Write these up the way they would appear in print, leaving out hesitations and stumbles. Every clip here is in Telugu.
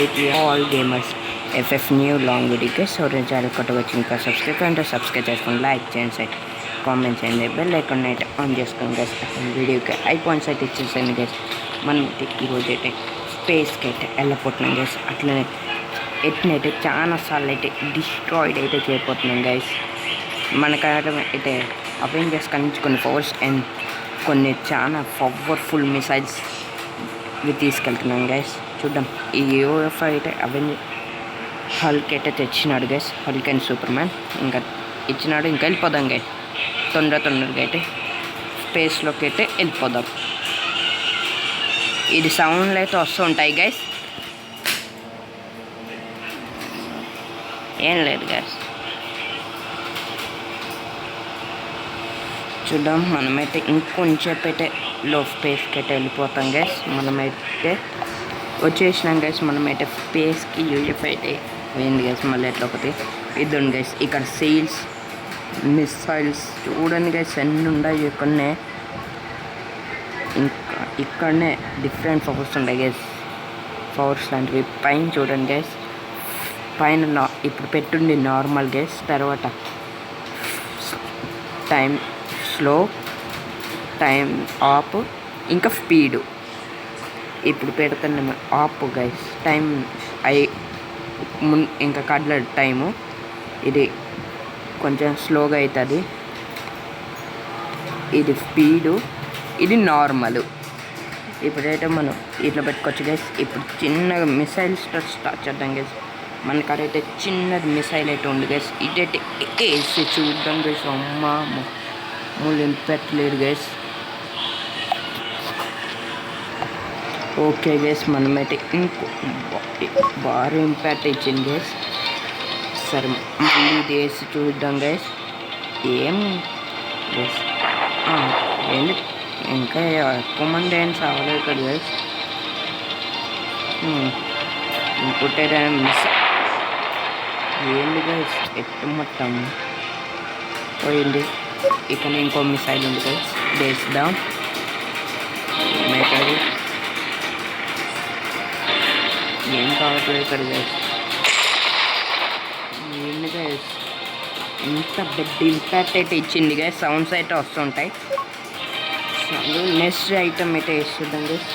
with you all gamers. FF new long video so channel కొత్తగా వచ్చి ఇంకా సబ్స్క్రైబ్ చేసుకొని లైక్ చేయండి, కామెంట్ చేయండి, బెల్ ఐకాన్ అయితే ఆన్ చేసుకోండి గైస్. వీడియోకి ఐకాన్స్ అయితే ఇచ్చేసాను గైస్. మనం ఈరోజు అయితే స్పేస్కి అయితే వెళ్ళిపోతున్నాం గైస్. అట్లనే ఎట్నైతే చాలా సార్లు అయితే డిస్ట్రాయిడ్ అయితే చేయబోతున్నాం గైస్. మనకు అయితే అవెంజర్స్ నుంచి కొన్ని పవర్స్ అండ్ కొన్ని చాలా పవర్ఫుల్ మిసైల్స్ తీసుకెళ్తున్నాం గైస్. చూద్దాం. ఈ యూఎఫ్ఐ అయితే హల్క్ అయితే తెచ్చినాడు guys. Hulk and super man ఇంకా ఇచ్చినాడు. ఇంకా వెళ్ళిపోదాం గైస్. తొందరగా అయితే స్పేస్లోకి అయితే వెళ్ళిపోదాం. ఇది సౌండ్లు అయితే వస్తూ ఉంటాయి గైస్. ఏం లేదు గైస్. చూద్దాం. మనమైతే ఇంకొంచెంసేపు అయితే లో స్పేస్కి అయితే వెళ్ళిపోతాం గైస్. మనమైతే వచ్చేసినాం గైస్. మనమైతే స్పేస్కి యూఎఫ్ అయితే పోయింది గైస్. మళ్ళీ ఎట్లా ఒకటి ఇద్దండి గైస్. ఇక్కడ సెయిల్స్, మిసైల్స్ చూడండి గైస్ ఎన్ని ఉన్నాయి. ఇక్కడనే డిఫరెంట్ పవర్స్ ఉంటాయి గైస్. పవర్స్ లాంటివి పైన చూడండి గైస్. పైన ఇప్పుడు పెట్టుండి నార్మల్ గైస్. తర్వాత టైం స్లో, టైం ఆప్, ఇంకా స్పీడు. ఇప్పుడు పెడుతున్నాము ఆప్ గైస్. టైం ఇంకా కడ్ల టైము ఇది కొంచెం స్లోగా అవుతుంది. ఇది స్పీడు, ఇది నార్మల్. ఇప్పుడైతే మనం ఇట్లా పెట్టుకోవచ్చు గైస్. ఇప్పుడు చిన్నగా మిసైల్స్తో స్టార్ట్ చేద్దాం గైస్. మనకాడైతే చిన్నది మిసైల్ అయితే ఉంది గైస్. ఇదైతే వేసి చూద్దాం గైస్. అమ్మా మూలు పెట్టలేదు గైస్. ఓకే గైస్, మనమైతే ఇంకో భారీ ఇంపాక్ట్ ఇచ్చింది గైస్. సరే మళ్ళీ ఇది వేసి చూద్దాం గైస్. ఏం గైస్ ఏంటి ఇంకా ఎక్కువ మంది ఏం సావలేదు కదా గైస్. ఇంకోటి ఏదైనా మిస్ ఏంటి గైస్. ఎట్టు మొత్తం పోయింది. ఇక్కడ ఇంకో మిసైల్ ఉంది గైస్. వేద్దాం. మేకది ఏం కావట్లేదు ఇక్కడ గైస్. ఏంటి గైస్ ఇంత పెద్ద ఇంపాక్ట్ అయితే ఇచ్చింది గైస్. సౌండ్స్ అయితే వస్తుంటాయి. నెక్స్ట్ ఐటమ్ అయితే వేస్తుందండి గైస్.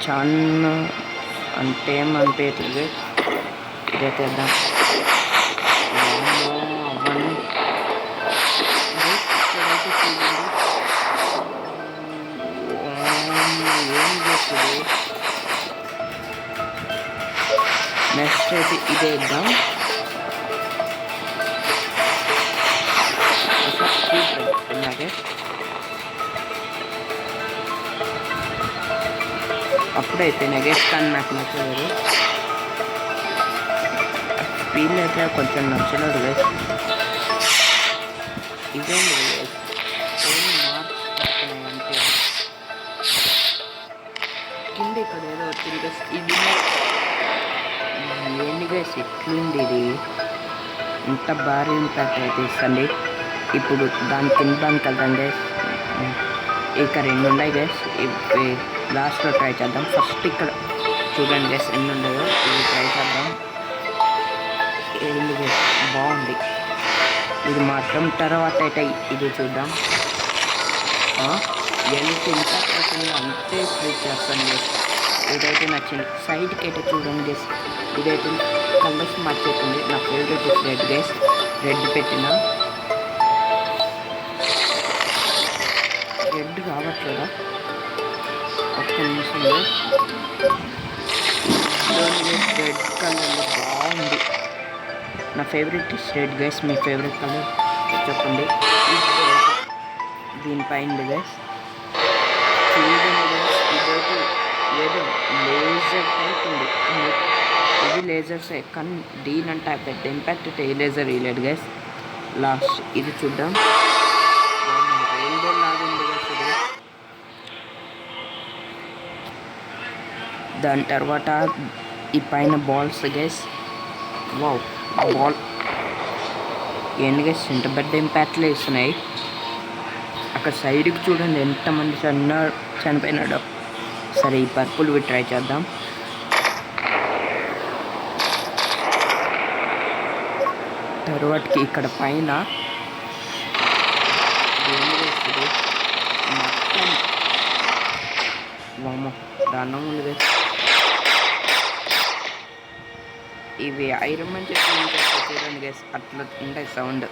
చాలా అంటే ఏమనిపించట్లేదు గైస్. ఇదైతే వేద్దాం. అవన్నీ ఏం చేస్తుంది. నెక్స్ట్ అయితే ఇదే ఇద్దాం. అలాగే అప్పుడైతే నెగెస్ట్ కానీ నాకు నచ్చలేదు. స్పీడ్ అయితే కొంచెం నచ్చలేదు గైస్. ఇదేంటి గైస్ అంటే కింద ఇక్కడ ఏదో వచ్చింది గైస్. ఇది ఏంటి గైస్ ఎట్లుంది ఇది. ఇంత భారీ ఇంపాక్ట్ అయితే ఇస్తుంది. ఇప్పుడు దాని కింద వెళ్దాం గైస్. ఇక్కడ ఎన్ని ఉన్నాయి గైస్. లాస్ట్లో ట్రై చేద్దాం. ఫస్ట్ ఇక్కడ చూడండి గైస్ ఎన్ని ఉన్నాయో. ఇది ట్రై చేద్దాం. ఏంటి గైస్ బాగుంది ఇది మాత్రం. తర్వాత అయితే ఇది చూద్దాం. ఎంత ఇంపాక్ట్ అవుతుందో అంతే ట్రై చేస్తాను గైస్. ఇదైతే నచ్చింది. సైడ్కి అయితే చూడండి గైస్. ఇదైతే కలర్స్ మార్చేస్తుంది. నా ఫేవరెట్ రెడ్ గైస్. రెడ్ పెట్టిన రెడ్ కావట్లేదా. ఒక్క నిమిషం గైస్. రెడ్ కలర్ బాగుంది. నా favourite is red guys. Me favourite colour చెప్పండి. దీనిపైన గైస్ చూడండి గైస్. ఇదైతే ఏదో లేజర్ టైప్ ఉంది. ఇది లేజర్సే కానీ దీనంటే పెద్ద ఇంపాక్ట్ అయితే ఏ లేజర్ వేయలేదు గైస్. లాస్ట్ ఇది చూద్దాం. రైల్వే లాగా ఉంది గైస్ ఇది. దాని తర్వాత ఈ పైన బాల్స్ గైస్. వావ్ బాల్ ఏంటి గైస్ ఇంత పెద్ద ఇంపాక్ట్లే ఇస్తున్నాయి. అక్కడ సైడ్కి చూడండి ఎంతమంది చనిపోయినాడో. సరే ఈ పర్పుల్ ట్రై చేద్దాం. తర్వాతకి ఇక్కడ పైన మొత్తం వామ దానం ఉంది గైస్. ఇవి ఐరన్ మ్యాన్ చెప్పి చూడండి గైస్, అట్లా ఉంటాయి సౌండ్,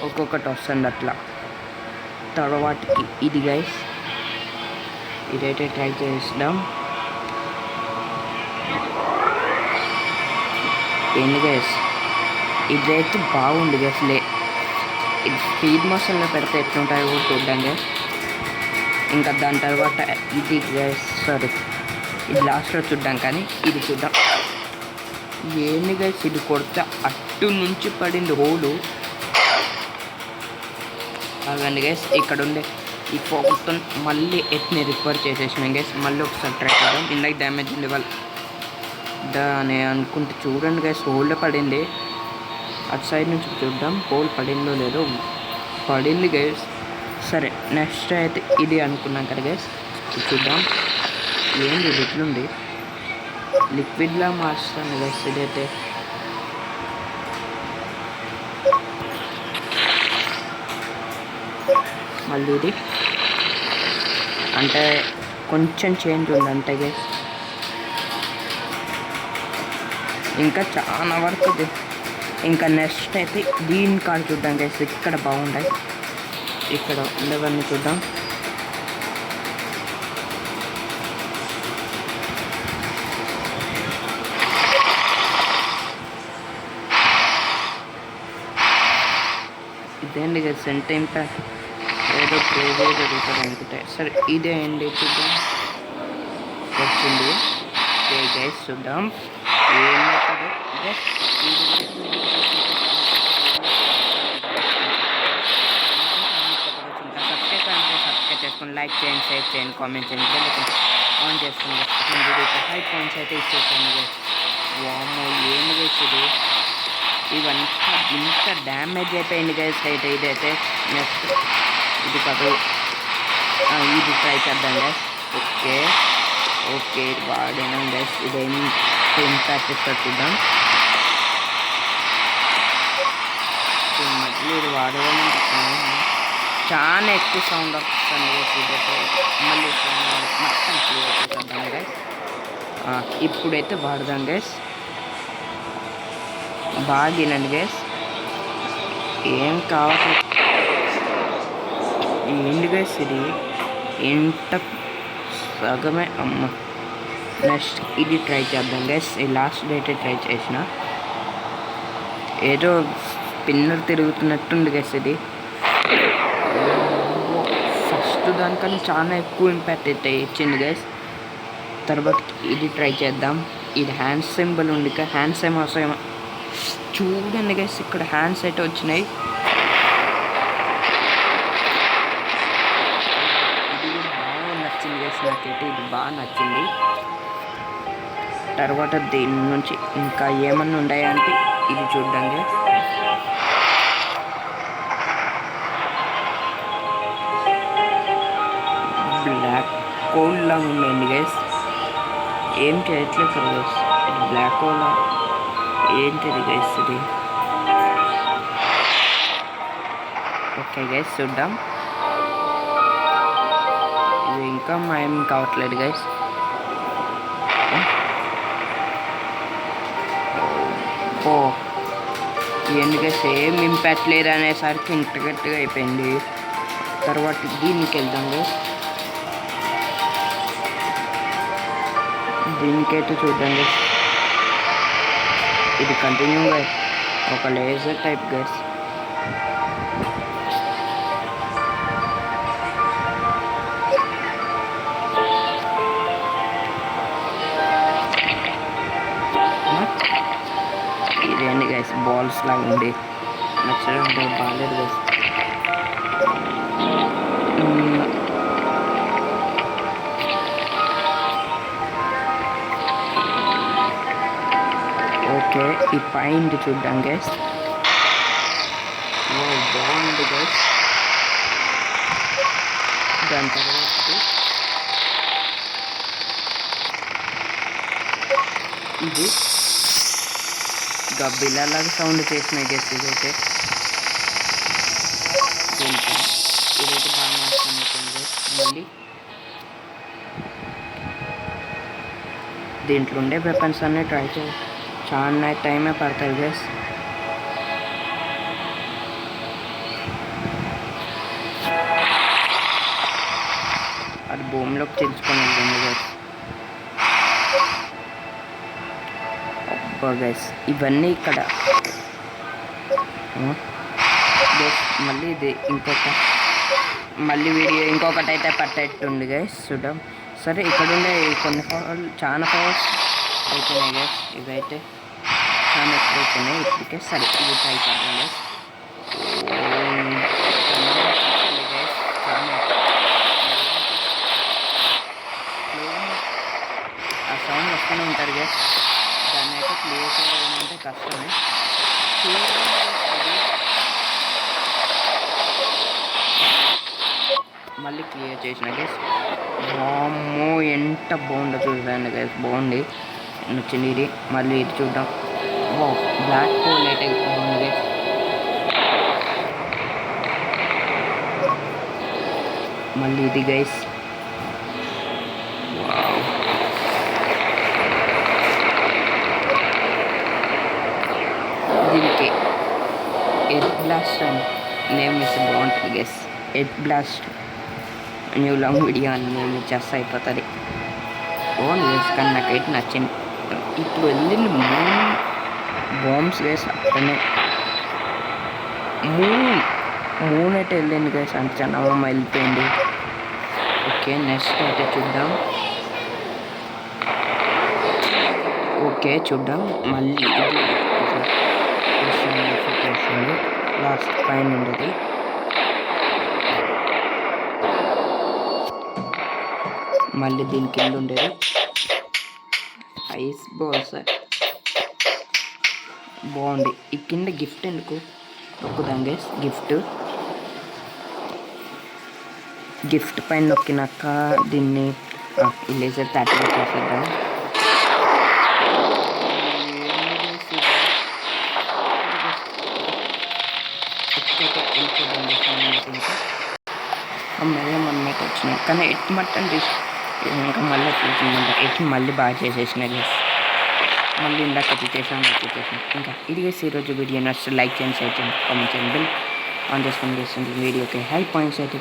ఒక్కొక్కటి వస్తుంది అట్లా. తర్వాతకి ఇది గైస్, ఇదైతే ట్రై చేద్దాం. ఏంది గైస్, ఇదైతే బాగుంది గైస్. ఇది స్పీడ్ మోషన్లో పెడితే ఎట్లుంటాయో కూడా చూద్దాం గైస్. ఇంకా దాని తర్వాత ఇది గైస్, సారీ ఇది లాస్ట్లో చూద్దాం, కానీ ఇది చూద్దాం. ఏంది గైస్, ఇది కొడితే అటు నుంచి పడింది హోలు. అదండి గైస్, ఇక్కడ ఉండే ఈ ఫోకస్తో మళ్ళీ ఎట్ని రికవర్ చేసేసినాం గైస్. మళ్ళీ ఒకసారి ట్రై చేద్దాం. ఇందాక డ్యామేజ్ లెవెల్ దాని అనుకుంటే చూడండి గైస్, హోల్లో పడింది. అటు సైడ్ నుంచి చూద్దాం హోల్ పడిందో లేదో. పడింది గైస్. సరే నెక్స్ట్ అయితే ఇది అనుకున్నాం కదా గైస్, చూద్దాం. ఏంది ఇది ఇట్లుంది, లిక్విడ్లా మార్చుతాను గైస్ ఇదైతే. మళ్ళీ ఇది అంటే కొంచెం చేంజ్ ఉంది అంతే గైస్. ఇంకా చాలా వరకు ఇంకా నెక్స్ట్ అయితే దీని కాడ చూద్దాం గైస్. ఇక్కడ బాగుంటాయి, ఇక్కడ ఉండేవన్నీ చూద్దాం. ఇదేంటి గైస్, సెంటెంట్ ఏదో క్రేజీ జరుగుతుంది అనుకుంటే. సరే ఇదే అండి, చూద్దాం. వచ్చింది గైస్, చూద్దాం ఏమవుతుందో. సబ్స్క్రైబ్ చేసుకుని లైక్ చేయండి, షేర్ చేయండి, కామెంట్ చేయండి, ఆన్ చేసుకుని వీడియోకి 5 పాయింట్స్ అయితే ఇచ్చేసాను గైస్. వామ్మో ఏంది గైస్ ఇది, ఇవంతా ఇంత డ్యామేజ్ అయిపోయింది గైస్. అయితే ఇదైతే నెక్స్ట్ ఇది కాదు, ఇది ట్రై చేద్దాం గైస్. ఓకే ఓకే ఇది వాడినాం గైస్. ఇదేం ఇంపాక్ట్ ఇస్తా చూద్దాం. మళ్ళీ ఇది వాడడం చాలా ఎక్కువ సౌండ్ వస్తుంది గైస్. ఇదైతే మళ్ళీ మొత్తం క్లియర్ చేద్దాం గైస్. ఇప్పుడైతే వాడదాం గైస్. బాగా వినండి గైస్, ఏం కావట్లేదు. ఏంటి గైస్ ఇది, ఎంత సగమే అమ్మ. నెక్స్ట్ ఇది ట్రై చేద్దాం గైస్. ఈ లాస్ట్ డేటే ట్రై చేసిన, ఏదో స్పిన్నర్ తిరుగుతున్నట్టుంది గైస్. ఇది ఫస్ట్ దానికన్నా చాలా ఎక్కువ ఇంపాక్ట్ అయితే ఇచ్చింది గైస్. తర్వాత ఇది ట్రై చేద్దాం. ఇది హ్యాండ్ సింబల్ ఉంది, హ్యాండ్స్ ఏమో వస్తాయేమో చూడండి గైస్. ఇక్కడ హ్యాండ్స్ అయితే వచ్చినాయి. ఇది కూడా బాగా నచ్చింది గైస్, నాకైతే ఇది బాగా నచ్చింది. తర్వాత దీని నుంచి ఇంకా ఏమన్నా ఉన్నాయా అంటే ఇది చూద్దాం గైస్. బ్లాక్ కోల్ లాగా ఉందండి గైస్, ఏం చేయట్లేదు కదా గైస్. ఇది బ్లాక్ కోల్ ఏంటిది గైస్ ఇది. ఓకే గైస్ చూద్దాం. ఇది ఇంకా మాయం కావట్లేదు గైస్. ఓ ఏంటి గైస్, ఏం ఇంపాక్ట్ లేదు అనేసరికి ఇంత గట్టిగా అయిపోయింది. తర్వాత దీనికి వెళ్దాం గైస్. దీనికైతే చూద్దాం గైస్. ఇది కంటిన్యూగా ఒక లేజర్ టైప్ గైస్. ఇదేంటి గైస్, బాల్స్ లాగా ఉంది, నచ్చడం బాగాలేదు గైస్. ఓకే ఈ పైన చూద్దాం గైస్. బాగుంది గైస్. దాని తర్వాత ఇది గబ్బిలాగా సౌండ్ చేసినాయి గెస్ ఇదైతే దీంట్లో ఇదైతే బాగా నచ్చుతుంది. మళ్ళీ దీంట్లో ఉండే వెపన్స్ అన్నీ ట్రై చేయాలి. చాలా టైమే పడుతుంది గెస్. అది భూమిలోకి తెలుసుకొని వెళ్తుంది గైస్. అబ్బా గైస్ ఇవన్నీ ఇక్కడ గైస్. మళ్ళీ ఇది మళ్ళీ వీడియో ఇంకొకటి అయితే పట్టేట్టుంది గైస్ చూద్దాం. సరే ఇక్కడ ఉండే కొన్ని చాలా పవర్స్ అయిపోయినాయి గైస్. ఇవైతే చాలా ఎక్కువ అయిపోయినాయి ఇప్పటికే. సరే ఇది ట్రై చేద్దాం గైస్. ఆ సౌండ్ వస్తూనే ఉంటారు గైస్. దాన్ని అయితే క్లియర్ చేయడం అంటే కష్టమే. మళ్ళీ క్లియర్ చేసిన గైస్. వామ్మో ఎంత బాగుందో చూడండి గైస్. బాగుంది నచ్చింది ఇది. మళ్ళీ ఇది చూద్దాం. వా బ్లాక్ హోల్ అయితే బాగుంది గైస్. మళ్ళీ ఇది గైస్. దీనికి ఎడ్ బ్లాస్ట్ అని నేమ్ ఇస్తే బాగుంటుంది గైస్. ఎడ్ బ్లాస్ట్ న్యూ లాంగ్ వీడియో అని నేమ్ ఇచ్చేస్తే అయిపోతుంది. బాగుంది గైస్. కానీ నాకైతే నచ్చింది. ఇప్పుడు వెళ్ళింది బాంబ్స్ గైస్. అట్లనే మూన్ అయితే వెళ్ళింది గైస్. అంత చందమామ వెళ్ళిపోయింది. ఓకే నెక్స్ట్ అయితే చూద్దాం. ఓకే చూద్దాం. మళ్ళీ ఇది లాస్ట్ పైన ఉండేది. మళ్ళీ దీని కింద ఉండేది ఐస్ బాల్స్. బాగుంది. ఈ కింద గిఫ్ట్ ఎందుకు నొక్కుదాం గైస్. గిఫ్ట్ పైన నొక్కినాక దీన్ని లేజర్ యాక్టివేట్ చేసేద్దాం. అమ్మాయి మనమైతే వచ్చినాయి. కానీ ఎట్ మట్టని తీసి ఇంకా మళ్ళీ ఎట్లుంటుందంట. ఎట్ మళ్ళీ బాగా చేసేసిన గైస్. మళ్ళీ ఇందాక ఎట్లా చేసాను ఇంకా ఇది గైస్ ఈరోజు వీడియో నచ్చితే లైక్ చేయండి, షేర్ చేయండి, కామెంట్ చేయండి, బిల్ ఆన్ చేసుకొని చేస్తుంది. వీడియోకి హై పాయింట్స్ అయితే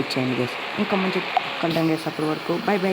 ఇచ్చేయండి గైస్. ఇంకా మంచి కంటెంట్ చేస్తే అప్పటి వరకు బై బై.